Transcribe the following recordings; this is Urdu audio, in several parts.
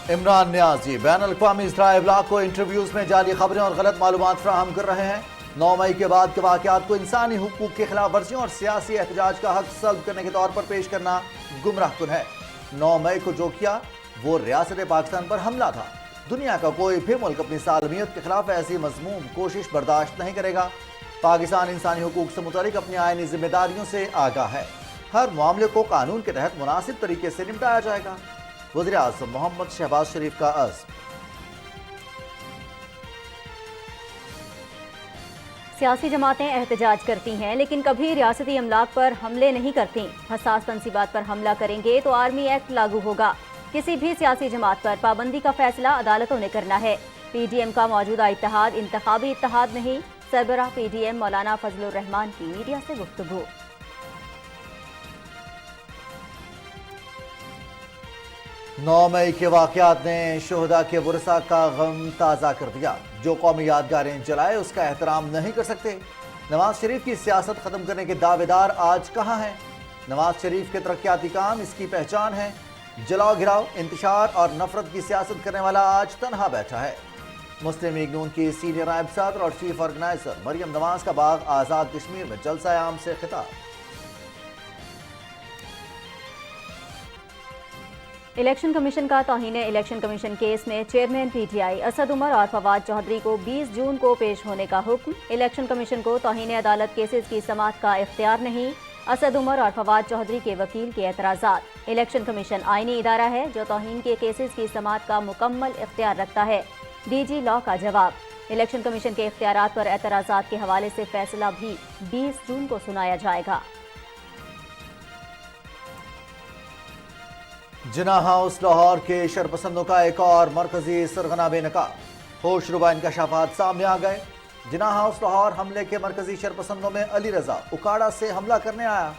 عمران نیازی بین الاقوامی ذرائع ابلاغ کو انٹرویوز میں جعلی خبریں اور غلط معلومات فراہم کر رہے ہیں۔ 9 مئی کے بعد کے واقعات کو انسانی حقوق کی خلاف ورزیوں اور سیاسی احتجاج کا حق سلب کرنے کے طور پر پیش کرنا گمراہ کن ہے۔ 9 مئی کو جو کیا وہ ریاست پاکستان پر حملہ تھا۔ دنیا کا کوئی بھی ملک اپنی سالمیت کے خلاف ایسی مذموم کوشش برداشت نہیں کرے گا۔ پاکستان انسانی حقوق سے متعلق اپنی آئینی ذمہ داریوں سے آگاہ ہے۔ ہر معاملے کو قانون کے تحت مناسب طریقے سے نمٹایا جائے گا۔ وزیر اعظم محمد شہباز شریف کا عزم۔ سیاسی جماعتیں احتجاج کرتی ہیں لیکن کبھی ریاستی املاک پر حملے نہیں کرتی۔ حساس تنصیبات پر حملہ کریں گے تو آرمی ایکٹ لاگو ہوگا۔ کسی بھی سیاسی جماعت پر پابندی کا فیصلہ عدالتوں نے کرنا ہے۔ پی ڈی ایم کا موجودہ اتحاد انتخابی اتحاد نہیں، سربراہ پی ڈی ایم مولانا فضل الرحمان کی میڈیا سے گفتگو۔ 9 مئی کے واقعات نے شہداء کے ورثاء کا غم تازہ کر دیا۔ جو قومی یادگاریں جلائے اس کا احترام نہیں کر سکتے۔ نواز شریف کی سیاست ختم کرنے کے دعوے دار آج کہاں ہیں؟ نواز شریف کے ترقیاتی کام اس کی پہچان ہے۔ جلاؤ گھراؤ، انتشار اور نفرت کی سیاست کرنے والا آج تنہا بیٹھا ہے۔ مسلم لیگ نون کی سینئر نائب صدر اور چیف آرگنائزر مریم نواز کا باغ آزاد کشمیر میں جلسہ عام سے خطاب۔ الیکشن کمیشن کا توہین الیکشن کمیشن کیس میں chairman P T I Asad Umar اور فواد چودھری کو 20 جون کو پیش ہونے کا حکم۔ الیکشن کمیشن کو توہین عدالت کیسز کی سماعت کا اختیار نہیں، اسد عمر اور فواد چودھری کے وکیل کے اعتراضات۔ الیکشن کمیشن آئینی ادارہ ہے جو توہین کے کیسز کی سماعت کا مکمل اختیار رکھتا ہے۔ ڈی جی لاء کا جواب۔ الیکشن کمیشن کے اختیارات پر اعتراضات کے حوالے سے فیصلہ بھی 20 جون کو سنایا جائے گا۔ جناح ہاؤس لاہور کے شرپسندوں کا ایک اور مرکزی سرغنہ بے نقاب۔ ہوش ربا انکشافات سامنے آ گئے۔ جناح ہاؤس لاہور حملے کے مرکزی شرپسندوں میں علی رضا اکاڑا سے حملہ کرنے آیا۔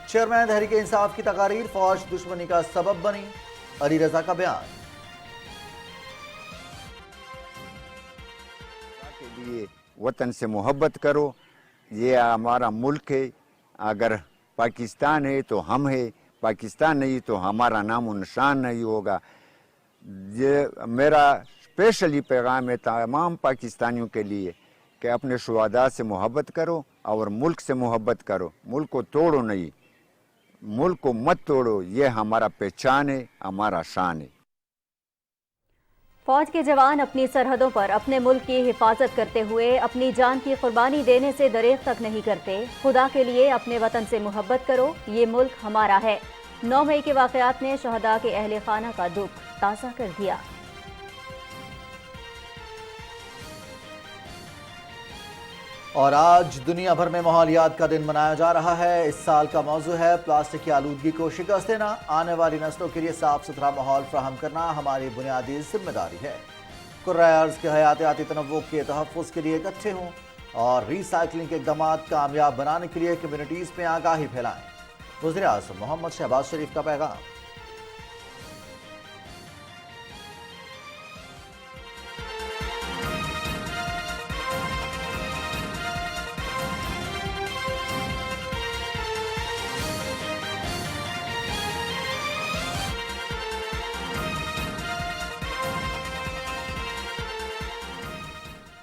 چیئرمین تحریک انصاف کی تقاریر فوج دشمنی کا سبب بنی، علی رضا کا بیان۔ کے لیے وطن سے محبت کرو، یہ ہمارا ملک ہے، اگر پاکستان ہے تو ہم ہے، پاکستان نہیں تو ہمارا نام و نشان نہیں ہوگا۔ یہ میرا اسپیشلی پیغام ہے تمام پاکستانیوں کے لیے کہ اپنے شہداء سے محبت کرو اور ملک سے محبت کرو۔ ملک کو توڑو نہیں، ملک کو مت توڑو، یہ ہمارا پہچان ہے، ہمارا شان ہے۔ فوج کے جوان اپنی سرحدوں پر اپنے ملک کی حفاظت کرتے ہوئے اپنی جان کی قربانی دینے سے دریغ تک نہیں کرتے۔ خدا کے لیے اپنے وطن سے محبت کرو، یہ ملک ہمارا ہے۔ 9 مئی کے واقعات نے شہداء کے اہل خانہ کا دکھ تازہ کر دیا۔ اور آج دنیا بھر میں ماحولیات کا دن منایا جا رہا ہے۔ اس سال کا موضوع ہے پلاسٹک کی آلودگی کو شکست دینا۔ آنے والی نسلوں کے لیے صاف ستھرا ماحول فراہم کرنا ہماری بنیادی ذمہ داری ہے۔ کرۂ ارض کے حیاتیاتی تنوع کے تحفظ کے لیے اکٹھے ہوں اور ری سائیکلنگ کے اقدامات کامیاب بنانے کے لیے کمیونٹیز میں آگاہی پھیلائیں۔ وزیر اعظم محمد شہباز شریف کا پیغام۔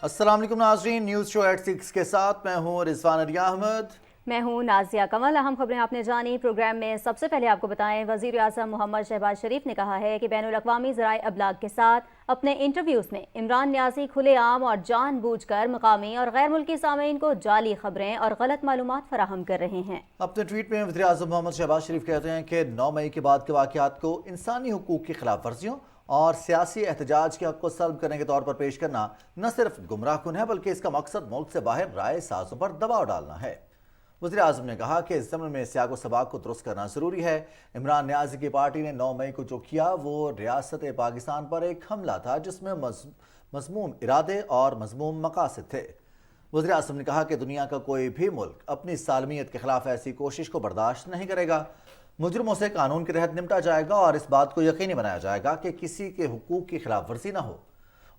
السلام علیکم ناظرین، نیوز شو 86 کے ساتھ میں ہوں رضوان علی احمد۔ میں ہوں نازیہ کمل۔ اہم خبریں آپ نے جانی۔ پروگرام میں سب سے پہلے آپ کو بتائیں، وزیر اعظم محمد شہباز شریف نے کہا ہے کہ بین الاقوامی ذرائع ابلاغ کے ساتھ اپنے انٹرویوز میں عمران نیازی کھلے عام اور جان بوجھ کر مقامی اور غیر ملکی سامعین کو جعلی خبریں اور غلط معلومات فراہم کر رہے ہیں۔ اپنے ٹویٹ میں وزیر اعظم محمد شہباز شریف کہتے ہیں کہ 9 مئی کے بعد کے واقعات کو انسانی حقوق کی خلاف ورزیوں اور سیاسی احتجاج کے حق کو سلب کرنے کے طور پر پیش کرنا نہ صرف گمراہ کن ہے بلکہ اس کا مقصد ملک سے باہر رائے سازوں پر دباؤ ڈالنا ہے۔ وزیر اعظم نے کہا کہ اس ضمن میں سیاق و سباق کو درست کرنا ضروری ہے۔ عمران نیازی کی پارٹی نے 9 مئی کو جو کیا وہ ریاست پاکستان پر ایک حملہ تھا جس میں مذموم ارادے اور مذموم مقاصد تھے۔ وزیر اعظم نے کہا کہ دنیا کا کوئی بھی ملک اپنی سالمیت کے خلاف ایسی کوشش کو برداشت نہیں کرے گا۔ مجرموں سے قانون کے تحت نمٹا جائے گا اور اس بات کو یقینی بنایا جائے گا کہ کسی کے حقوق کی خلاف ورزی نہ ہو۔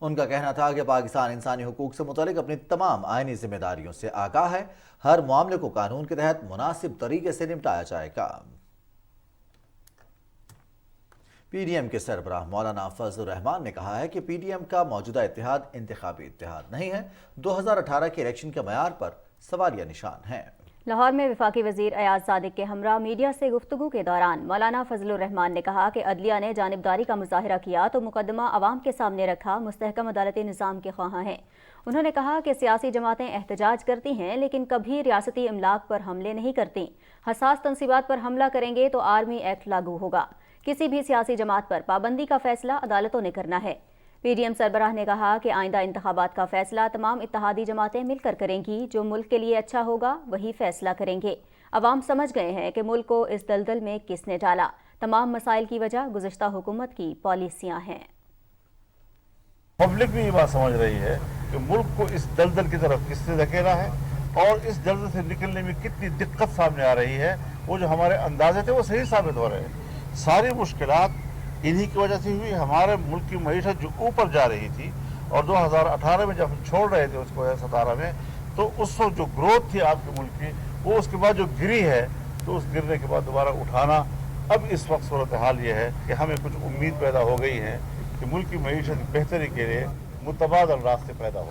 ان کا کہنا تھا کہ پاکستان انسانی حقوق سے متعلق اپنی تمام آئینی ذمہ داریوں سے آگاہ ہے۔ ہر معاملے کو قانون کے تحت مناسب طریقے سے نمٹایا جائے گا۔ PDM کے سربراہ مولانا فضل الرحمان نے کہا ہے کہ PDM کا موجودہ اتحاد انتخابی اتحاد نہیں ہے، 2018 کے الیکشن کے معیار پر سوالیہ نشان ہے۔ لاہور میں وفاقی وزیر ایاز صادق کے ہمراہ میڈیا سے گفتگو کے دوران مولانا فضل الرحمان نے کہا کہ عدلیہ نے جانبداری کا مظاہرہ کیا تو مقدمہ عوام کے سامنے رکھا، مستحکم عدالتی نظام کے خواہاں ہیں۔ انہوں نے کہا کہ سیاسی جماعتیں احتجاج کرتی ہیں لیکن کبھی ریاستی املاک پر حملے نہیں کرتی، حساس تنصیبات پر حملہ کریں گے تو آرمی ایکٹ لاگو ہوگا۔ کسی بھی سیاسی جماعت پر پابندی کا فیصلہ عدالتوں نے کرنا ہے۔ PDM سربراہ نے کہا کہ آئندہ انتخابات کا فیصلہ تمام اتحادی جماعتیں مل کر کریں گی، جو ملک کے لیے اچھا ہوگا وہی فیصلہ کریں گے۔ عوام سمجھ گئے ہیں کہ ملک کو اس دلدل میں کس نے ڈالا، تمام مسائل کی وجہ گزشتہ حکومت کی پالیسیاں ہیں۔ پبلک بھی یہ بات سمجھ رہی ہے کہ ملک کو اس دلدل کی طرف کس نے دھکیلا ہے اور اس دلدل سے نکلنے میں کتنی دقت سامنے آ رہی ہے۔ وہ جو ہمارے اندازے تھے وہ صحیح ثابت ہو رہے ہیں۔ ساری مشکلات انہی کی وجہ سے ہوئی۔ ہمارے ملک کی معیشت جو اوپر جا رہی تھی اور 2018 میں جب ہم چھوڑ رہے تھے اس کو 2017 میں، تو اس وقت جو گروتھ تھی آپ کے ملک کی وہ اس کے بعد جو گری ہے، تو اس گرنے کے بعد دوبارہ اٹھانا، اب اس وقت صورتحال یہ ہے کہ ہمیں کچھ امید پیدا ہو گئی ہے کہ ملک کی معیشت کی بہتری کے لیے متبادل راستے پیدا ہو۔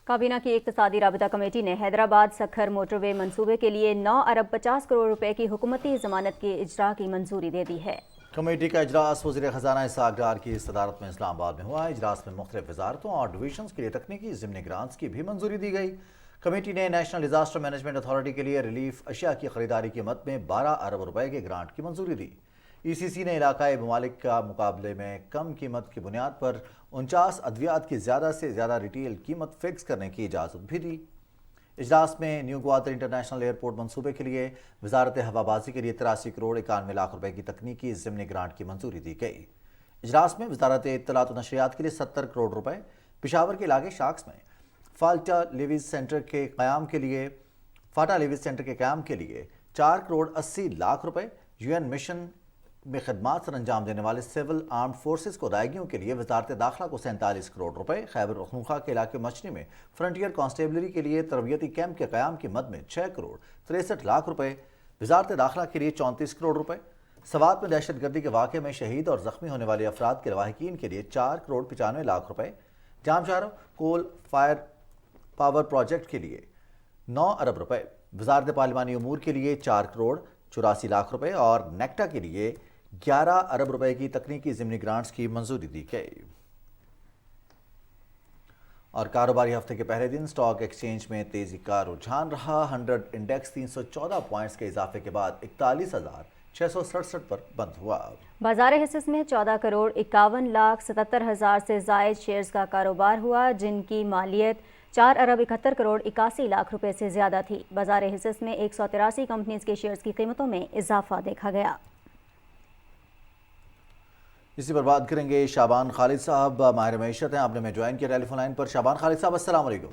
کابینہ کی اقتصادی رابطہ کمیٹی نے حیدرآباد سکھر موٹر وے منصوبے کے لیے 9 ارب 50 کروڑ روپے کی حکومتی ضمانت کے اجرا کی منظوری دے دی ہے۔ کمیٹی کا اجلاس وزیر خزانہ اسحاق ڈار کی صدارت میں اسلام آباد میں ہوا۔ اجلاس میں مختلف وزارتوں اور ڈویژنز کے لیے تکنیکی ضمنی گرانٹس کی بھی منظوری دی گئی۔ کمیٹی نے نیشنل ڈیزاسٹر مینجمنٹ اتھارٹی کے لیے ریلیف اشیاء کی خریداری کی مد میں 12 ارب روپے کے گرانٹ کی منظوری دی۔ ECC نے علاقائی ممالک کا مقابلے میں کم قیمت کی بنیاد پر 49 ادویات کی زیادہ سے زیادہ ریٹیل قیمت فکس کرنے کی اجازت بھی دی۔ اجلاس میں نیو گوادر انٹرنیشنل ایئرپورٹ منصوبے کے لیے وزارت ہوابازی کے لیے 83 کروڑ 91 لاکھ روپے کی تکنیکی ضمنی گرانٹ کی منظوری دی گئی۔ اجلاس میں وزارت اطلاعات و نشریات کے لیے 70 کروڑ روپے، پشاور کے علاقے شاکس میں فاٹا لیویز سینٹر کے قیام کے لیے 4 کروڑ 80 لاکھ روپے، UN مشن میں خدمات سر انجام دینے والے سول آرمڈ فورسز کو ادائیگیوں کے لیے وزارت داخلہ کو 47 کروڑ روپے، خیبر پختونخوا کے علاقے مچھلی میں فرنٹیئر کانسٹیبلری کے لیے تربیتی کیمپ کے قیام کی مد میں 6 کروڑ 63 لاکھ روپے، وزارت داخلہ کے لیے 34 کروڑ روپے، سوات میں دہشت گردی کے واقعے میں شہید اور زخمی ہونے والے افراد کے لواحقین کے لیے 4 کروڑ 95 لاکھ روپے، جام شہر کول فائر پاور پروجیکٹ کے لیے 9 ارب روپے، وزارت پارلیمانی امور کے لیے 4 کروڑ 84 لاکھ روپے اور نیکٹا کے لیے 11 ارب روپے کی تکنیکی ضمنی گرانٹس کی منظوری دی گئی۔ اور کاروباری ہفتے کے پہلے دن سٹاک ایکسچینج میں تیزی کا رجحان رہا۔ 100 انڈیکس 314 پوائنٹس کے اضافے کے بعد 41,667 پر بند ہوا۔ بازار حصص میں 14 کروڑ 51 لاکھ 77 ہزار سے زائد شیئرز کا کاروبار ہوا، جن کی مالیت 4 ارب 71 کروڑ 81 لاکھ روپے سے زیادہ تھی۔ بازار حصص میں 183 کمپنیز کے شیئرز کی قیمتوں میں اضافہ دیکھا گیا۔ اسی پر بات کریں گے شعبان خالد صاحب، ماہر معیشت ہیں، آپ نے میں جوائن کیا ٹیلی فون لائن پر۔ شعبان خالد صاحب السلام علیکم۔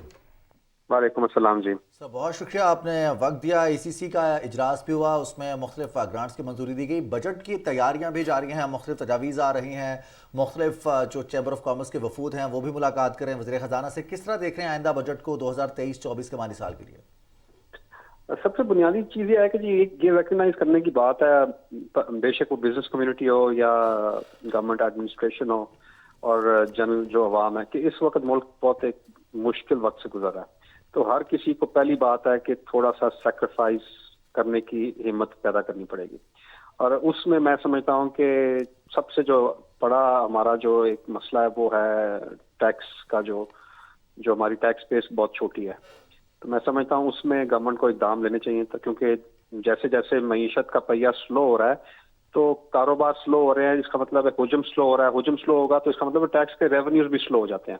وعلیکم السلام جی سر بہت شکریہ، آپ نے وقت دیا۔ ECC کا اجلاس بھی ہوا، اس میں مختلف گرانٹس کی منظوری دی گئی، بجٹ کی تیاریاں بھی جاری ہیں، مختلف تجاویز آ رہی ہیں، مختلف جو چیمبر آف کامرس کے وفود ہیں وہ بھی ملاقات کریں وزیر خزانہ سے۔ کس طرح دیکھ رہے ہیں آئندہ بجٹ کو 2023-24 کے مالی سال کے لیے؟ سب سے بنیادی چیز یہ ہے کہ جی یہ ریکگنائز کرنے کی بات ہے، بے شک وہ بزنس کمیونٹی ہو یا گورنمنٹ ایڈمنسٹریشن ہو اور جنرل جو عوام ہے، کہ اس وقت ملک بہت ایک مشکل وقت سے گزر رہا ہے، تو ہر کسی کو پہلی بات ہے کہ تھوڑا سا سیکریفائز کرنے کی ہمت پیدا کرنی پڑے گی۔ اور اس میں میں سمجھتا ہوں کہ سب سے جو بڑا ہمارا جو ایک مسئلہ ہے وہ ہے ٹیکس کا، جو ہماری ٹیکس بیس بہت چھوٹی ہے، تو میں سمجھتا ہوں اس میں گورنمنٹ کو اقدام لینے چاہیے، کیونکہ جیسے جیسے معیشت کا پہیہ سلو ہو رہا ہے تو کاروبار سلو ہو رہے ہیں، اس کا مطلب ہے حجم سلو ہو رہا ہے، حجم سلو ہوگا تو اس کا مطلب ہے ٹیکس کے ریونیوز بھی سلو ہو جاتے ہیں۔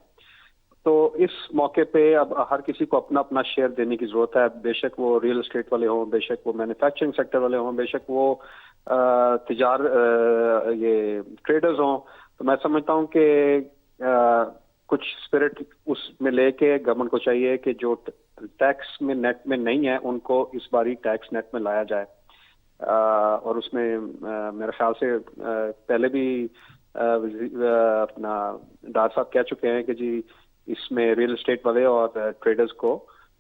تو اس موقع پہ اب ہر کسی کو اپنا اپنا شیئر دینے کی ضرورت ہے، بے شک وہ ریئل اسٹیٹ والے ہوں، بے شک وہ مینوفیکچرنگ سیکٹر والے ہوں، بے شک وہ یہ ٹریڈرز ہوں۔ تو میں سمجھتا ہوں کہ کچھ اسپرٹ اس میں لے کے گورنمنٹ کو چاہیے کہ جو ٹیکس میں نیٹ میں نہیں ہے ان کو اس باری ٹیکس نیٹ میں لایا جائے، اور اس میں میرے خیال سے پہلے بھی اپنا ڈار صاحب کہہ چکے ہیں کہ جی اس میں ریئل اسٹیٹ والے اور ٹریڈرز کو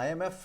IMF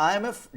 IMF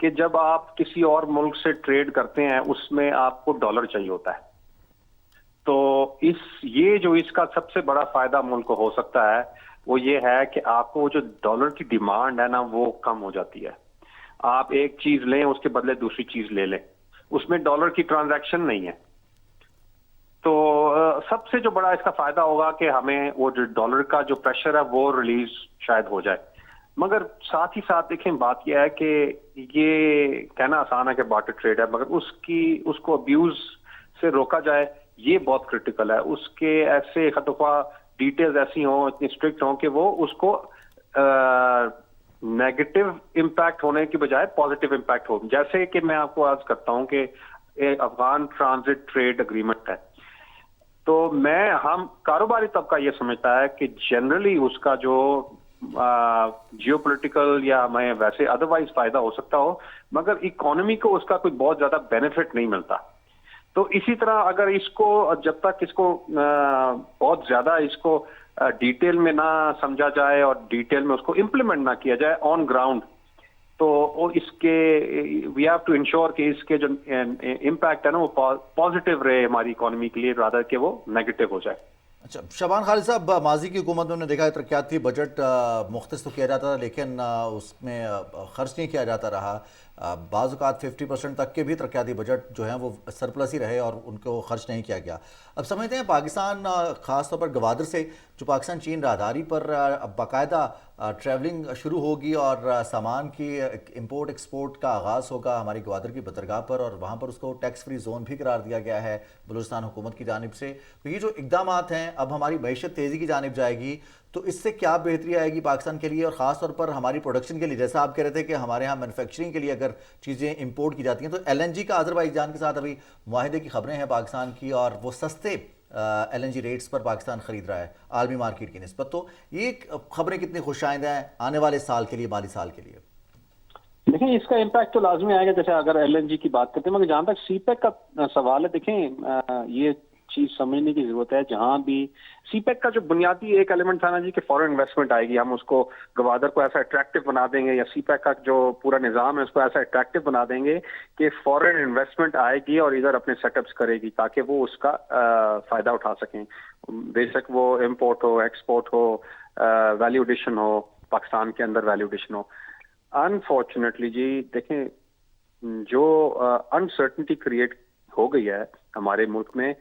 کہ جب آپ کسی اور ملک سے ٹریڈ کرتے ہیں اس میں آپ کو ڈالر چاہیے ہوتا ہے. تو یہ جو اس کا سب سے بڑا فائدہ ملک کو ہو سکتا ہے وہ یہ ہے کہ آپ کو جو ڈالر کی ڈیمانڈ ہے نا وہ کم ہو جاتی ہے. آپ ایک چیز لیں اس کے بدلے دوسری چیز لے لیں, اس میں ڈالر کی ٹرانزیکشن نہیں ہے. تو سب سے جو بڑا اس کا فائدہ ہوگا کہ ہمیں وہ جو ڈالر کا جو پریشر ہے وہ ریلیز شاید ہو جائے. مگر ساتھ ہی ساتھ دیکھیں بات یہ ہے کہ یہ کہنا آسان ہے کہ بارٹر ٹریڈ ہے, مگر اس کو ابیوز سے روکا جائے یہ بہت کرٹیکل ہے. اس کے ایسے خطوہ ڈیٹیلز ایسی ہوں, اتنی اسٹرکٹ ہوں کہ وہ اس کو نیگیٹو امپیکٹ ہونے کی بجائے پازیٹیو امپیکٹ ہو. جیسے کہ میں آپ کو عرض کرتا ہوں کہ افغان ٹرانزٹ ٹریڈ اگریمنٹ ہے, تو ہم کاروباری طبقہ یہ سمجھتا ہے کہ جنرلی اس کا جو جیو پولیٹیکل یا ہمیں ویسے ادروائز فائدہ ہو سکتا ہو, مگر اکانومی کو اس کا کوئی بہت زیادہ بینیفٹ نہیں ملتا. تو اسی طرح اگر اس کو جب تک اس کو بہت زیادہ اس کو ڈیٹیل میں نہ سمجھا جائے اور ڈیٹیل میں اس کو امپلیمنٹ نہ کیا جائے آن گراؤنڈ, تو اس کے وی ہیو ٹو انشور کہ اس کے جو امپیکٹ ہے نا وہ پازیٹیو رہے ہماری اکانومی کے لیے رادر کہ وہ نیگیٹو ہو جائے. اچھا شعبان خالد صاحب, ماضی کی حکومت میں ہم نے دیکھا ہے ترقیاتی بجٹ مختص تو کیا جاتا تھا لیکن اس میں خرچ نہیں کیا جاتا رہا. بعض اوقات 50% تک کے بھی ترقیاتی بجٹ جو ہیں وہ سرپلس ہی رہے اور ان کو خرچ نہیں کیا گیا. اب سمجھتے ہیں پاکستان خاص طور پر گوادر سے جو پاکستان چین راہداری پر باقاعدہ ٹریولنگ شروع ہوگی اور سامان کی امپورٹ ایکسپورٹ کا آغاز ہوگا ہماری گوادر کی بندرگاہ پر, اور وہاں پر اس کو ٹیکس فری زون بھی قرار دیا گیا ہے بلوچستان حکومت کی جانب سے. تو یہ جو اقدامات ہیں اب ہماری معیشت تیزی کی جانب جائے گی, تو اس سے کیا بہتری آئے گی پاکستان کے لیے اور خاص طور پر ہماری پروڈکشن کے لیے؟ جیسا آپ کہہ رہے تھے کہ ہمارے ہاں مینوفیکچرنگ کے لیے اگر چیزیں امپورٹ کی جاتی ہیں تو ایل این جی کا آذربائیجان کے ساتھ ابھی معاہدے کی خبریں ہیں پاکستان کی, اور وہ سستے ایل این جی ریٹس پر پاکستان خرید رہا ہے عالمی مارکیٹ کی نسبت. تو یہ خبریں کتنی خوش آئندہ ہیں آنے والے سال کے لیے, مالی سال کے لیے؟ دیکھیں اس کا امپیکٹ تو لازمی آئے گا. جیسے اگر ایل این جی کی بات کرتے ہیں, مگر جہاں تک سی پیک کا سوال ہے, دیکھیں یہ چیز سمجھنے کی ضرورت ہے. جہاں بھی سی پیک کا جو بنیادی ایک ایلیمنٹ تھا نا جی کہ فورن انویسٹمنٹ آئے گی, ہم اس کو گوادر کو ایسا اٹریکٹیو بنا دیں گے, یا سی پیک کا جو پورا نظام ہے اس کو ایسا اٹریکٹیو بنا دیں گے کہ فورن انویسٹمنٹ آئے گی اور ادھر اپنے سیٹ اپس کرے گی تاکہ وہ اس کا فائدہ اٹھا سکیں. بے شک وہ امپورٹ ہو, ایکسپورٹ ہو, ویلیو ایڈیشن ہو, پاکستان کے اندر ویلیو ایڈیشن ہو. انفارچونیٹلی جی دیکھیں جو انسرٹنٹی کریٹ ہو گئی ہے ہمارے ملک میں,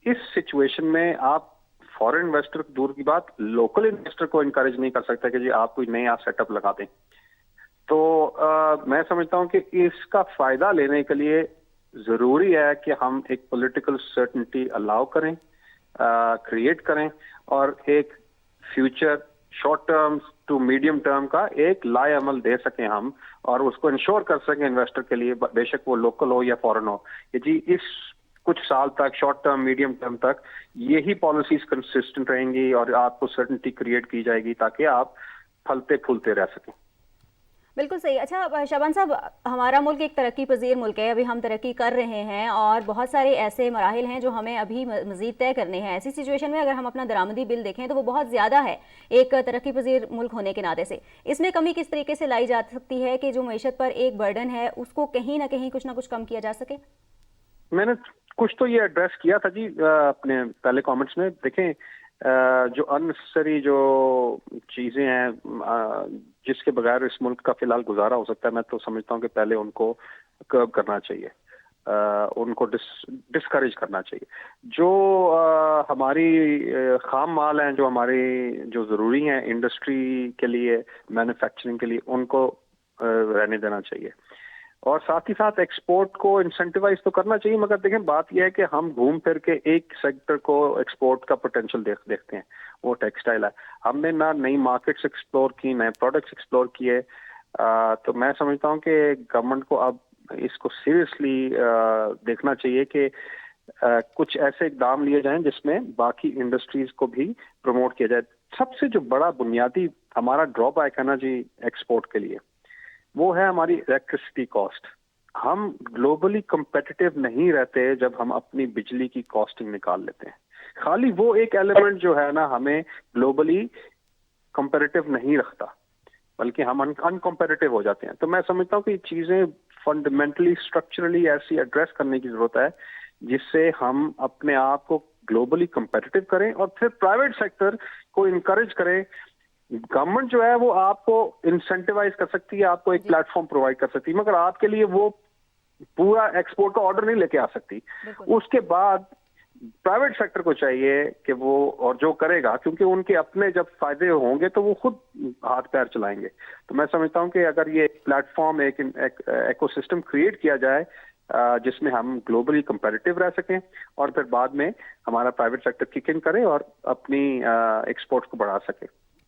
اس سچویشن میں آپ فورن انویسٹر دور کی بات لوکل انویسٹر کو انکریج نہیں کر سکتا کہ جی آپ کوئی نیا سیٹ اپ لگا دیں. تو میں سمجھتا ہوں کہ اس کا فائدہ لینے کے لیے ضروری ہے کہ ہم ایک پولیٹیکل سرٹنٹی الاؤ کریں, کریٹ کریں, اور ایک future short term to medium term کا ایک لائے عمل دے سکیں ہم, اور اس کو انشور کر سکیں انویسٹر کے لیے, بے شک وہ لوکل ہو یا فورن ہو, کہ جی اس کچھ سال تک شارٹ ٹرم میڈیم ٹرم تک یہی پالیسیز کنسسٹنٹ رہیں گی اور آپ کو سرٹنٹی کریٹ کی جائے گی تاکہ آپ پھلتے پھولتے رہ سکیں. بالکل صحیح. اچھا شعبان صاحب, ہمارا ملک ایک ترقی پذیر ملک ہے, ابھی ہم ترقی کر رہے ہیں اور بہت سارے ایسے مراحل ہیں جو ہمیں ابھی مزید طے کرنے ہیں. ایسی سچویشن میں اگر ہم اپنا درآمدی بل دیکھیں تو وہ بہت زیادہ ہے ایک ترقی پذیر ملک ہونے کے ناطے سے. اس میں کمی کس طریقے سے لائی جا سکتی ہے کہ جو معیشت پر ایک برڈن ہے اس کو کہیں نہ کہیں کچھ نہ کچھ کم کیا جا سکے؟ میں نے کچھ تو یہ ایڈریس کیا تھا جی اپنے پہلے کامنٹس میں. دیکھیں جو انسری جو چیزیں ہیں جس کے بغیر اس ملک کا فی الحال گزارا ہو سکتا ہے, میں تو سمجھتا ہوں کہ پہلے ان کو کرب کرنا چاہیے, ان کو ڈسکریج کرنا چاہیے. جو ہماری خام مال ہیں, جو ہماری جو ضروری ہیں انڈسٹری کے لیے, مینوفیکچرنگ کے لیے, ان کو رہنے دینا چاہیے. اور ساتھ ہی ساتھ ایکسپورٹ کو انسینٹیوائز تو کرنا چاہیے. مگر دیکھیں بات یہ ہے کہ ہم گھوم پھر کے ایک سیکٹر کو ایکسپورٹ کا پوٹینشیل دیکھتے ہیں, وہ ٹیکسٹائل ہے. ہم نے نہ نئی مارکیٹس ایکسپلور کی, نئے پروڈکٹس ایکسپلور کیے. تو میں سمجھتا ہوں کہ گورنمنٹ کو اب اس کو سیریسلی دیکھنا چاہیے کہ کچھ ایسے اقدام لیے جائیں جس میں باقی انڈسٹریز کو بھی پروموٹ کیا جائے. سب سے جو بڑا بنیادی ہمارا ڈرا بیک ہے نا جی ایکسپورٹ کے لیے, وہ ہے ہماری الیکٹرسٹی کاسٹ. ہم گلوبلی کمپیٹیٹیو نہیں رہتے جب ہم اپنی بجلی کی کاسٹنگ نکال لیتے ہیں. خالی وہ ایک ایلیمنٹ جو ہے نا ہمیں گلوبلی کمپیٹیٹیو نہیں رکھتا. بلکہ ہم انکمپیٹیو ہو جاتے ہیں. تو میں سمجھتا ہوں کہ یہ چیزیں فنڈامنٹلی اسٹرکچرلی ایسی ایڈریس کرنے کی ضرورت ہے جس سے ہم اپنے آپ کو گلوبلی کمپیٹیٹو کریں اور پھر پرائیویٹ سیکٹر کو انکریج کریں. گورنمنٹ جو ہے وہ آپ کو انسینٹیوائز کر سکتی ہے, آپ کو ایک پلیٹ فارم پرووائڈ کر سکتی ہے, مگر آپ کے لیے وہ پورا ایکسپورٹ کا آرڈر نہیں لے کے آ سکتی. اس کے بعد پرائیویٹ سیکٹر کو چاہیے کہ وہ اور جو کرے گا, کیونکہ ان کے اپنے جب فائدے ہوں گے تو وہ خود ہاتھ پیر چلائیں گے. تو میں سمجھتا ہوں کہ اگر یہ پلیٹ فارم ایک ایکو سسٹم کریٹ کیا جائے جس میں ہم گلوبلی کمپیٹیٹو رہ سکیں اور پھر بعد میں ہمارا پرائیویٹ سیکٹر کک ان کرے اور اپنی ایکسپورٹ کو بڑھا سکے.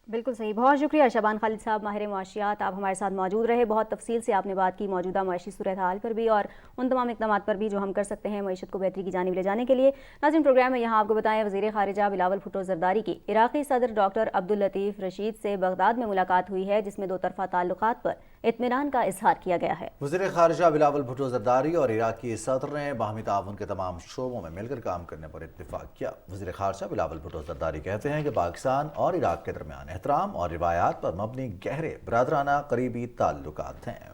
بالکل صحیح. بہت شکریہ شعبان خالد صاحب, ماہر معاشیات, آپ ہمارے ساتھ موجود رہے. بہت تفصیل سے آپ نے بات کی موجودہ معاشی صورتحال پر بھی اور ان تمام اقدامات پر بھی جو ہم کر سکتے ہیں معیشت کو بہتری کی جانب لے جانے کے لیے. ناظرین, پروگرام میں یہاں آپ کو بتائیں وزیر خارجہ بلاول بھٹو زرداری کی عراقی صدر ڈاکٹر عبداللطیف رشید سے بغداد میں ملاقات ہوئی ہے, جس میں دو طرفہ تعلقات پر اطمینان کا اظہار کیا گیا ہے. وزیر خارجہ بلاول بھٹو زرداری اور عراقی صدر نے باہمی تعاون کے تمام شعبوں میں مل کر کام کرنے پر اتفاق کیا. وزیر خارجہ بلاول بھٹو زرداری کہتے ہیں کہ پاکستان اور عراق کے درمیان احترام اور روایات پر مبنی گہرے برادرانہ قریبی تعلقات ہیں.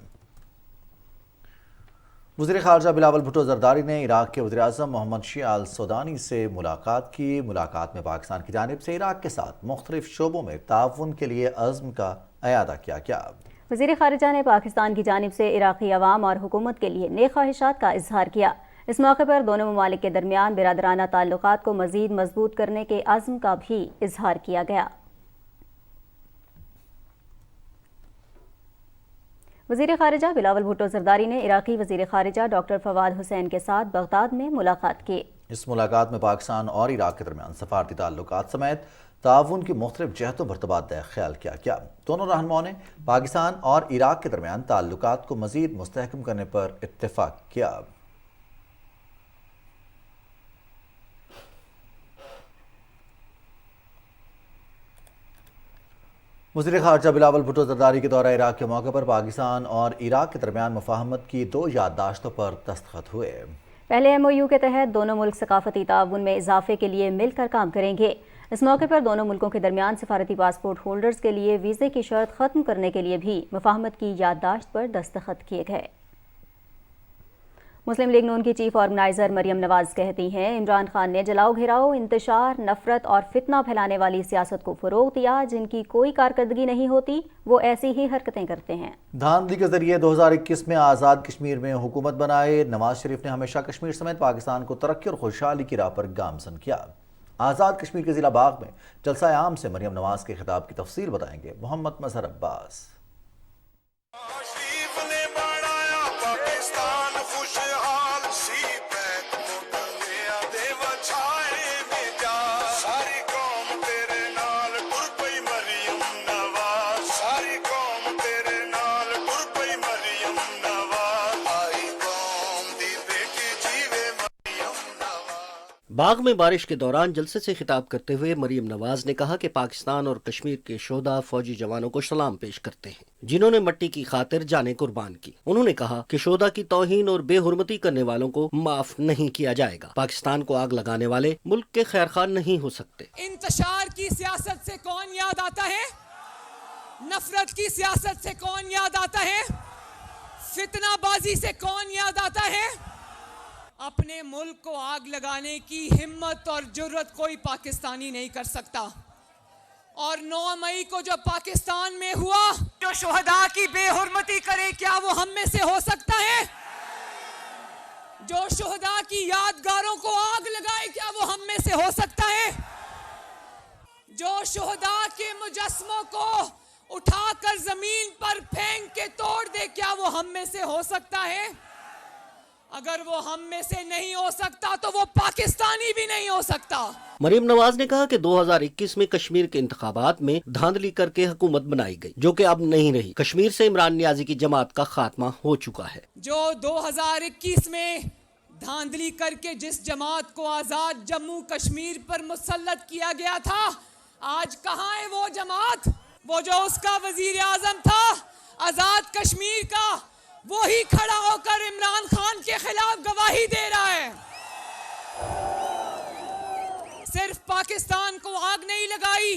وزیر خارجہ بلاول بھٹو زرداری نے عراق کے وزیر اعظم محمد شیع السودانی سے ملاقات کی. ملاقات میں پاکستان کی جانب سے عراق کے ساتھ مختلف شعبوں میں تعاون کے لیے عزم کا اعادہ کیا گیا. وزیر خارجہ نے پاکستان کی جانب سے عراقی عوام اور حکومت کے لیے نیک خواہشات کا اظہار کیا. اس موقع پر دونوں ممالک کے درمیان برادرانہ تعلقات کو مزید مضبوط کرنے کے عزم کا بھی اظہار کیا گیا. وزیر خارجہ بلاول بھٹو زرداری نے عراقی وزیر خارجہ ڈاکٹر فواد حسین کے ساتھ بغداد میں ملاقات کی. اس ملاقات میں پاکستان اور عراق کے درمیان سفارتی تعلقات سمیت تعاون کی مختلف جہتوں پر تبادلہ خیال کیا گیا. دونوں رہنماؤں نے پاکستان اور عراق کے درمیان تعلقات کو مزید مستحکم کرنے پر اتفاق کیا. وزیر خارجہ بلاول بھٹو زرداری کے دورہ عراق کے موقع پر پاکستان اور عراق کے درمیان مفاہمت کی 2 یادداشتوں پر دستخط ہوئے. پہلے MOU کے تحت دونوں ملک ثقافتی تعاون میں اضافے کے لیے مل کر کام کریں گے. اس موقع پر دونوں ملکوں کے درمیان سفارتی پاسپورٹ ہولڈرز کے لیے ویزے کی شرط ختم کرنے کے لیے بھی مفاہمت کی یادداشت پر دستخط کیے گئے. مسلم لیگ نون کی چیف آرگنائزر مریم نواز کہتی ہیں عمران خان نے جلاؤ گھیراؤ, انتشار, نفرت اور فتنہ پھیلانے والی سیاست کو فروغ دیا. جن کی کوئی کارکردگی نہیں ہوتی وہ ایسی ہی حرکتیں کرتے ہیں. دھاندلی کے ذریعے 2021 میں آزاد کشمیر میں حکومت بنائے. نواز شریف نے ہمیشہ کشمیر سمیت پاکستان کو ترقی اور خوشحالی کی راہ پر گامزن کیا. آزاد کشمیر کے ضلع باغ میں جلسہ عام سے مریم نواز کے خطاب کی تفصیل بتائیں گے محمد مظہر عباس. باغ میں بارش کے دوران جلسے سے خطاب کرتے ہوئے مریم نواز نے کہا کہ پاکستان اور کشمیر کے شہداء فوجی جوانوں کو سلام پیش کرتے ہیں جنہوں نے مٹی کی خاطر جانیں قربان کی. انہوں نے کہا کہ شہداء کی توہین اور بے حرمتی کرنے والوں کو معاف نہیں کیا جائے گا. پاکستان کو آگ لگانے والے ملک کے خیر خواہ نہیں ہو سکتے. انتشار کی سیاست سے کون یاد آتا ہے؟ نفرت کی سیاست سے کون یاد آتا ہے؟ فتنہ بازی سے کون یاد آتا ہے؟ اپنے ملک کو آگ لگانے کی ہمت اور جرت کوئی پاکستانی نہیں کر سکتا. اور 9 مئی کو جو پاکستان میں ہوا, جو شہداء کی بے حرمتی کرے, کیا وہ ہم میں سے ہو سکتا ہے؟ جو شہداء کی یادگاروں کو آگ لگائے, کیا وہ ہم میں سے ہو سکتا ہے؟ جو شہداء کے مجسموں کو اٹھا کر زمین پر پھینک کے توڑ دے, کیا وہ ہم میں سے ہو سکتا ہے؟ اگر وہ ہم میں سے نہیں ہو سکتا تو وہ پاکستانی بھی نہیں ہو سکتا. مریم نواز نے کہا کہ 2021 میں کشمیر کے انتخابات میں دھاندلی کر کے حکومت بنائی گئی جو کہ اب نہیں رہی. کشمیر سے عمران نیازی کی جماعت کا خاتمہ ہو چکا ہے. جو 2021 میں دھاندلی کر کے جس جماعت کو آزاد جموں کشمیر پر مسلط کیا گیا تھا, آج کہاں ہے وہ جماعت؟ وہ جو اس کا وزیر اعظم تھا آزاد کشمیر کا, وہی کھڑا ہو کر عمران خان کے خلاف گواہی دے رہا ہے. صرف پاکستان کو آگ نہیں لگائی,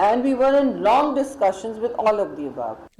And we were in long discussions with all of the above.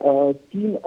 3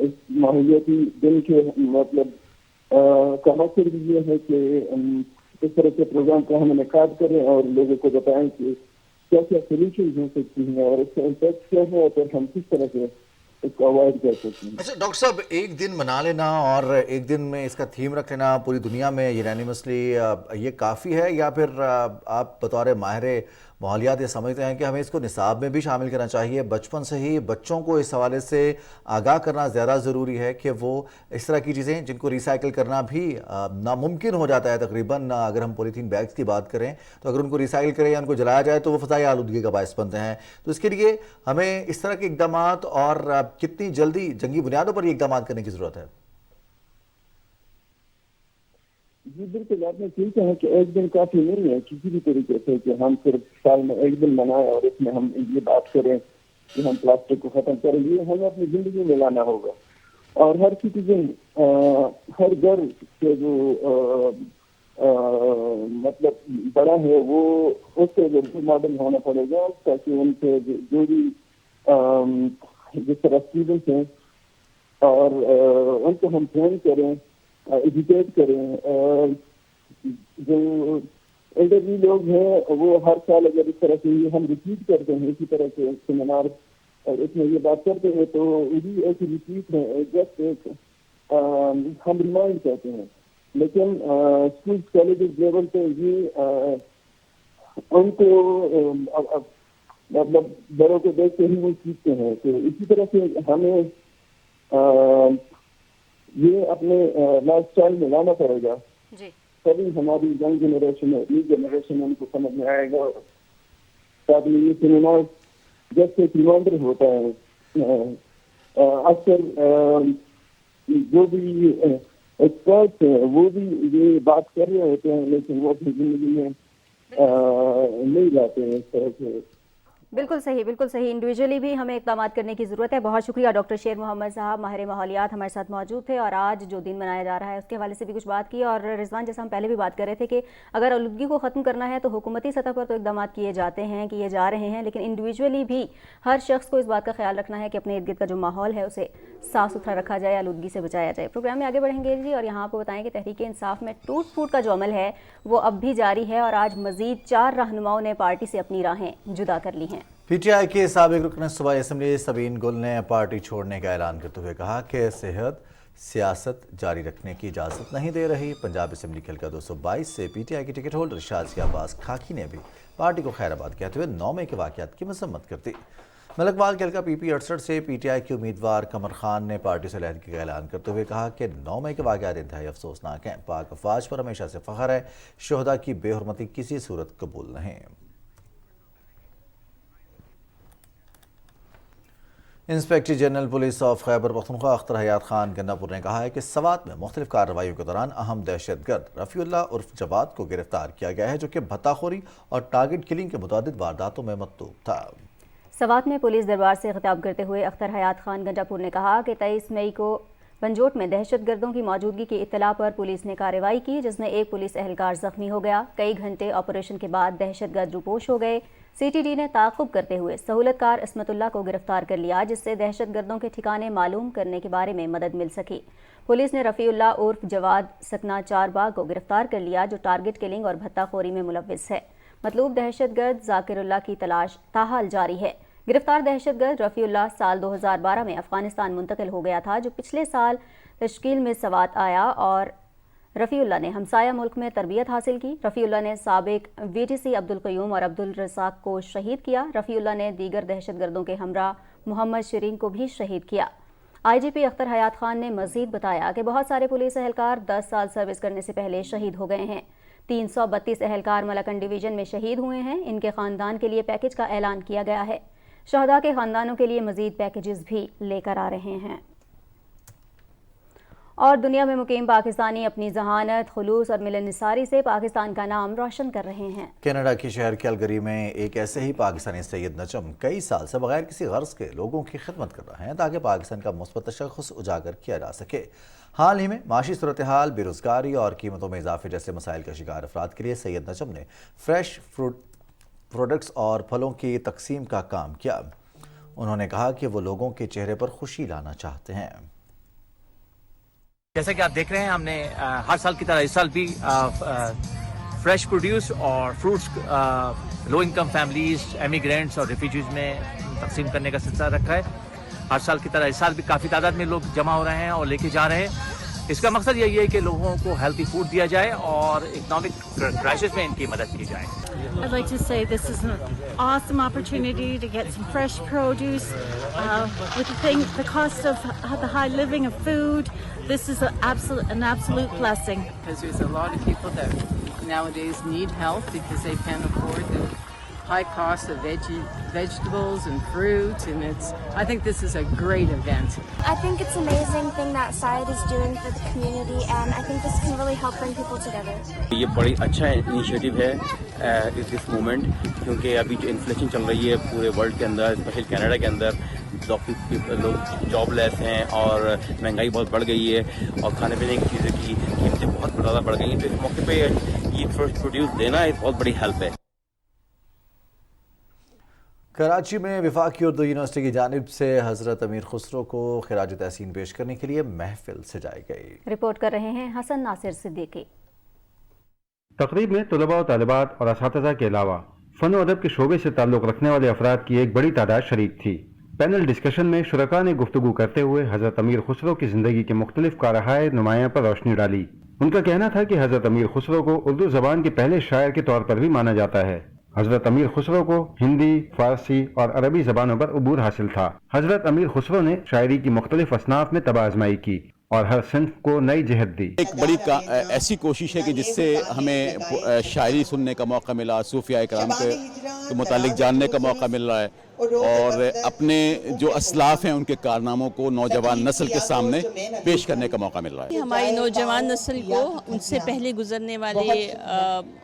اس ماحولیاتی دن کے مطلب کا مقصد بھی یہ ہے کہ اس طرح کے پروگرام کا ہم انعقاد کریں اور لوگوں کو بتائیں کہ کیا کیا سولوشنز ہو سکتی ہیں اور اس کا امپیکٹ کیا ہے اور ہم کس طرح سے اس کو اوائڈ کر سکتے ہیں. اچھا ڈاکٹر صاحب، ایک دن منا لینا اور ایک دن میں اس کا تھیم رکھ لینا پوری دنیا میں یونانیمسلی یہ کافی ہے، یا پھر آپ بطور ماہر ماحولیات یہ سمجھتے ہیں کہ ہمیں اس کو نصاب میں بھی شامل کرنا چاہیے، بچپن سے ہی بچوں کو اس حوالے سے آگاہ کرنا زیادہ ضروری ہے کہ وہ اس طرح کی چیزیں جن کو ریسائیکل کرنا بھی ناممکن ہو جاتا ہے تقریباً، اگر ہم پولیتھین بیگز کی بات کریں تو اگر ان کو ریسائیکل کریں یا ان کو جلایا جائے تو وہ فضائی آلودگی کا باعث بنتے ہیں. تو اس کے لیے ہمیں اس طرح کے اقدامات اور کتنی جلدی جنگی بنیادوں پر یہ اقدامات کرنے کی ضرورت ہے؟ جی بالکل، آپ نے ٹھیک کہا کہ ایک دن کافی نہیں ہے کسی بھی طریقے سے کہ ہم صرف سال میں ایک دن منائیں اور اس میں ہم یہ بات کریں کہ ہم پلاسٹک کو ختم کریں. یہ ہمیں اپنی زندگی میں لانا ہوگا اور ہر سٹیزن، ہر گھر کے جو مطلب بڑا ہے وہ اس سے ماڈل ہونا پڑے گا تاکہ ان سے جو بھی جس طرح اسٹوڈنٹس ہیں اور ان کو ہم ٹرین کریں، ایجوکیٹ کریں. جو انٹرویو لوگ ہیں وہ ہر سال اگر اس طرح سے ہم ریپیٹ کرتے ہیں اسی طرح کے سیمینار اور اس میں یہ بات کرتے ہیں تو بھی ایسی ریپیٹ ہے، جسٹ ایک ہم ریمائنڈ کرتے ہیں. لیکن اسکول کالجز لیول پہ یہ ان کو مطلب بڑوں کو دیکھ کے ہی وہ سیکھتے ہیں. تو اسی طرح سے ہمیں یہ اپنے لائف اسٹائل میں لانا پڑے گا، تبھی ہماری ینگ جنریشن ہے، نیو جنریشن ان کو سمجھ میں آئے گا. تاکہ یہ سیمینار جیسے ایک ریمائنڈر ہوتا ہے. اکثر جو بھی ایکسپرٹس ہیں وہ بھی یہ بات کر رہے ہوتے ہیں لیکن وہ اپنی زندگی میں نہیں جاتے ہیں اس طرح سے. بالکل صحیح، بالکل صحیح. انڈیویجولی بھی ہمیں اقدامات کرنے کی ضرورت ہے. بہت شکریہ ڈاکٹر شیر محمد صاحب، ماہر ماحولیات ہمارے ساتھ موجود تھے اور آج جو دن منایا جا رہا ہے اس کے حوالے سے بھی کچھ بات کی. اور رضوان، جیسا ہم پہلے بھی بات کر رہے تھے کہ اگر آلودگی کو ختم کرنا ہے تو حکومتی سطح پر تو اقدامات کیے جاتے ہیں، کیے جا رہے ہیں، لیکن انڈیویجولی بھی ہر شخص کو اس بات کا خیال رکھنا ہے کہ اپنے ارد گرد کا جو ماحول ہے اسے صاف ستھرا رکھا جائے، آلودگی سے بچایا جائے. پروگرام میں آگے بڑھیں گے جی، اور یہاں آپ کو بتائیں کہ تحریک انصاف میں ٹوٹ پھوٹ کا جو عمل ہے وہ اب بھی جاری ہے اور آج مزید 4 رہنماؤں نے پارٹی سے اپنی راہیں جدا کر لی ہیں. پی ٹی آئی کے سابق رکن صوبائی اسمبلی سبین گل نے پارٹی چھوڑنے کا اعلان کرتے ہوئے کہا کہ صحت سیاست جاری رکھنے کی اجازت نہیں دے رہی. پنجاب اسمبلی کے حلقہ 222 سے پی ٹی آئی کی ٹکٹ ہولڈر شازیہ عباس کھاکی نے بھی پارٹی کو خیر آباد کہتے ہوئے 9 مئی کے واقعات کی مذمت کر دی. ملکوال کے حلقہ پی پی 68 سے پی ٹی آئی کے امیدوار قمر خان نے پارٹی سے علیحدگی کا اعلان کرتے ہوئے کہا کہ 9 مئی کے واقعات انتہائی افسوسناک ہیں. پاک افواج پر ہمیشہ سے فخر ہے، شہداء کی بے حرمتی کسی صورت قبول نہیں. Inspector general police of Khyber Pakhtunkhwa Akhtar حیات خان گناپور نے کہا ہے کہ سوات میں مختلف کارروائیوں کے دوران اہم دہشت گرد رفیع اللہ عرف جواد کو گرفتار کیا گیا ہے، جو کہ بھتہ خوری اور ٹارگٹ کلنگ کے متعدد وارداتوں میں مطلوب تھا. سوات میں پولیس دربار سے خطاب کرتے ہوئے اختر حیات خان گنڈاپور نے کہا کہ 23 مئی کو پنجوٹ میں دہشت گردوں کی موجودگی کی اطلاع پر پولیس نے کارروائی کی، جس میں ایک پولیس اہلکار زخمی ہو گیا. کئی گھنٹے آپریشن کے بعد دہشت گرد روپوش ہو گئے. سی ٹی ڈی نے تعاقب کرتے ہوئے سہولت کار عصمت اللہ کو گرفتار کر لیا، جس سے دہشت گردوں کے ٹھکانے معلوم کرنے کے بارے میں مدد مل سکی. پولیس نے رفیع اللہ عرف جواد سکنا 4 باغ کو گرفتار کر لیا، جو ٹارگٹ کلنگ اور بھتہ خوری میں ملوث ہے. مطلوب دہشت گرد ذاکر اللہ کی تلاش تاحال جاری ہے. گرفتار دہشت گرد رفیع اللہ سال 2012 میں افغانستان منتقل ہو گیا تھا، جو پچھلے سال تشکیل میں سوات آیا اور رفیع اللہ نے ہمسایہ ملک میں تربیت حاصل کی. رفیع اللہ نے سابق وی ٹی سی عبدالقیوم اور عبدالرزاق کو شہید کیا. رفیع اللہ نے دیگر دہشت گردوں کے ہمراہ محمد شرین کو بھی شہید کیا. آئی جی پی اختر حیات خان نے مزید بتایا کہ بہت سارے پولیس اہلکار 10 سال سروس کرنے سے پہلے شہید ہو گئے ہیں. 332 اہلکار ملاکنڈ ڈویژن میں شہید ہوئے ہیں. ان کے خاندان کے لیے پیکج کا اعلان کیا گیا ہے. شہداء کے خاندانوں کے لیے مزید پیکیجز بھی لے کر آ رہے ہیں. اور دنیا میں مقیم پاکستانی اپنی ذہانت، خلوص اور ملن نثاری سے پاکستان کا نام روشن کر رہے ہیں. کینیڈا کے شہر کیلگری میں ایک ایسے ہی پاکستانی سید نجم کئی سال سے بغیر کسی غرض کے لوگوں کی خدمت کر رہے ہیں تاکہ پاکستان کا مثبت تشخص اجاگر کیا جا سکے. حال ہی میں معاشی صورتحال، بے روزگاری اور قیمتوں میں اضافے جیسے مسائل کا شکار افراد کے لیے سید نجم نے فریش پروڈکٹس اور پھلوں کی تقسیم کا کام کیا. انہوں نے کہا کہ وہ لوگوں کے چہرے پر خوشی لانا چاہتے ہیں۔ جیسا کہ آپ دیکھ رہے ہیں، ہم نے ہر سال کی طرح اس سال بھی فریش پروڈیوس اور فروٹس لو انکم فیملیز، ایمیگرینٹس اور ریفیوجیز میں تقسیم کرنے کا سلسلہ رکھا ہے۔ ہر سال کی طرح اس سال بھی کافی تعداد میں لوگ جمع ہو رہے ہیں اور لے کے جا رہے ہیں۔ اس کا مقصد یہی ہے کہ لوگوں کو ہیلتھی فوڈ دیا جائے اور اکنامک کرائسس میں ان کی مدد کی جائے۔ I'd like to say this is an awesome opportunity to get some fresh produce with the cost of the high living of food. This is an absolute blessing. Because there's a lot of people that nowadays need help because they can't afford the high cost of vegetables and fruit, and I think this is a great event. I think it's an amazing thing that SIDE is doing for the community, and I think this can really help bring people together. یہ بڑی اچھا انیشیٹو ہے اس مومنٹ، کیونکہ ابھی جو انفلیشن چل رہی ہے پورے ورلڈ کے اندر، اسپیشل کینیڈا کے اندر، لوگ جاب لیس ہیں اور مہنگائی بہت بڑھ گئی ہے اور کھانے پینے کی چیزیں کی قیمتیں بہت زیادہ بڑھ گئی ہیں، تو اس موقع پہ یہ فرسٹ پروڈیوس دینا ایک بہت بڑی ہیلپ ہے۔ کراچی میں وفاقی اردو یونیورسٹی کی جانب سے حضرت امیر خسرو کو خراج تحسین پیش کرنے کے لیے محفل سجائی گئی۔ رپورٹ کر رہے ہیں حسن ناصر صدیقی۔ تقریب میں طلباء و طالبات اور اساتذہ کے علاوہ فن و ادب کے شعبے سے تعلق رکھنے والے افراد کی ایک بڑی تعداد شریک تھی۔ پینل ڈسکشن میں شرکاء نے گفتگو کرتے ہوئے حضرت امیر خسرو کی زندگی کے مختلف کارہائے نمایاں پر روشنی ڈالی۔ ان کا کہنا تھا کہ حضرت امیر خسرو کو اردو زبان کے پہلے شاعر کے طور پر بھی مانا جاتا ہے۔ حضرت امیر خسرو کو ہندی، فارسی اور عربی زبانوں پر عبور حاصل تھا۔ حضرت امیر خسرو نے شاعری کی مختلف اصناف میں طبع آزمائی کی اور ہر صنف کو نئی جہت دی۔ ایک بڑی ایسی کوشش ہے کہ جس سے ہمیں شاعری سننے کا موقع ملا، صوفیاء کرام کے متعلق جاننے کا موقع مل رہا ہے اور اپنے جو اسلاف ہیں ان کے کارناموں کو نوجوان نسل کے سامنے پیش کرنے کا موقع مل رہا ہے۔ ہماری نوجوان نسل کو ان سے پہلے گزرنے والے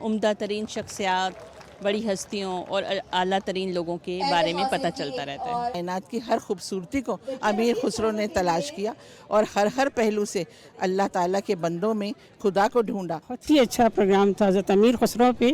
عمدہ ترین شخصیات، بڑی ہستیوں اور اعلیٰ ترین لوگوں کے بارے میں پتہ چلتا رہتا ہے۔ کائنات کی ہر خوبصورتی کو امیر خسرو نے تلاش کیا اور ہر پہلو سے اللہ تعالیٰ کے بندوں میں خدا کو ڈھونڈا۔ بہت ہی اچھا پروگرام تھا حضرت امیر خسرو پہ،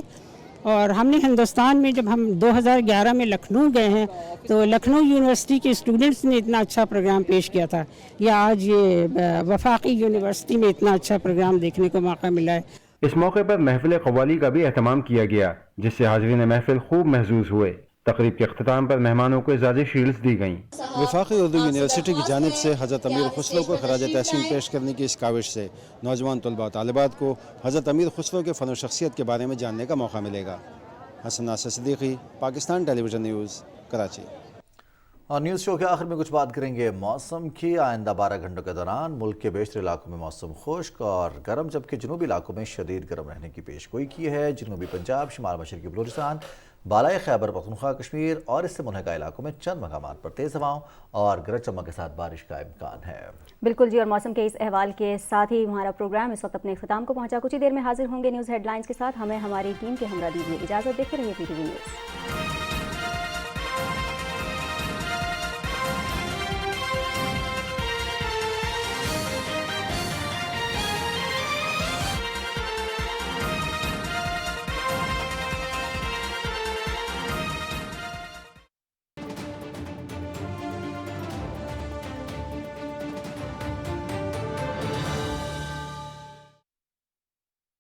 اور ہم نے ہندوستان میں جب ہم 2011 میں لکھنؤ گئے ہیں تو لکھنؤ یونیورسٹی کے اسٹوڈنٹس نے اتنا اچھا پروگرام پیش کیا تھا، یا آج یہ وفاقی یونیورسٹی میں اتنا اچھا پروگرام دیکھنے کو موقع ملا ہے۔ اس موقع پر محفل قوالی کا بھی اہتمام کیا گیا جس سے حاضرین محفل خوب محظوظ ہوئے۔ تقریب کے اختتام پر مہمانوں کو اعزازی شیلڈز دی گئیں۔ وفاقی اردو یونیورسٹی کی جانب سے حضرت امیر خسرو کو خراج تحسین پیش کرنے کی اس کاوش سے نوجوان طلباء طالبات کو حضرت امیر خسرو کے فن و شخصیت کے بارے میں جاننے کا موقع ملے گا۔ حسن ناصر صدیقی، پاکستان ٹیلی ویژن نیوز، کراچی۔ اور نیوز شو کے آخر میں کچھ بات کریں گے موسم کی۔ آئندہ 12 گھنٹوں کے دوران ملک کے بیشتر علاقوں میں موسم خشک اور گرم، جبکہ جنوبی علاقوں میں شدید گرم رہنے کی پیش گوئی کی ہے۔ جنوبی پنجاب، شمال مشرقی بلوچستان، بالائی خیبر پختونخوا، کشمیر اور اس سے ملحقہ علاقوں میں چند مقامات پر تیز ہواؤں اور گرج چمک کے ساتھ بارش کا امکان ہے۔ بالکل جی، اور موسم کے اس احوال کے ساتھ ہی ہمارا پروگرام اس وقت اپنے اختتام کو پہنچا۔ کچھ ہی دیر میں حاضر ہوں گے نیوز ہیڈ لائنز کے ساتھ۔ ہمیں ہماری ٹیم کے ہمراہ دیجیے اجازت، دیکھتے رہیے PTV نیوز۔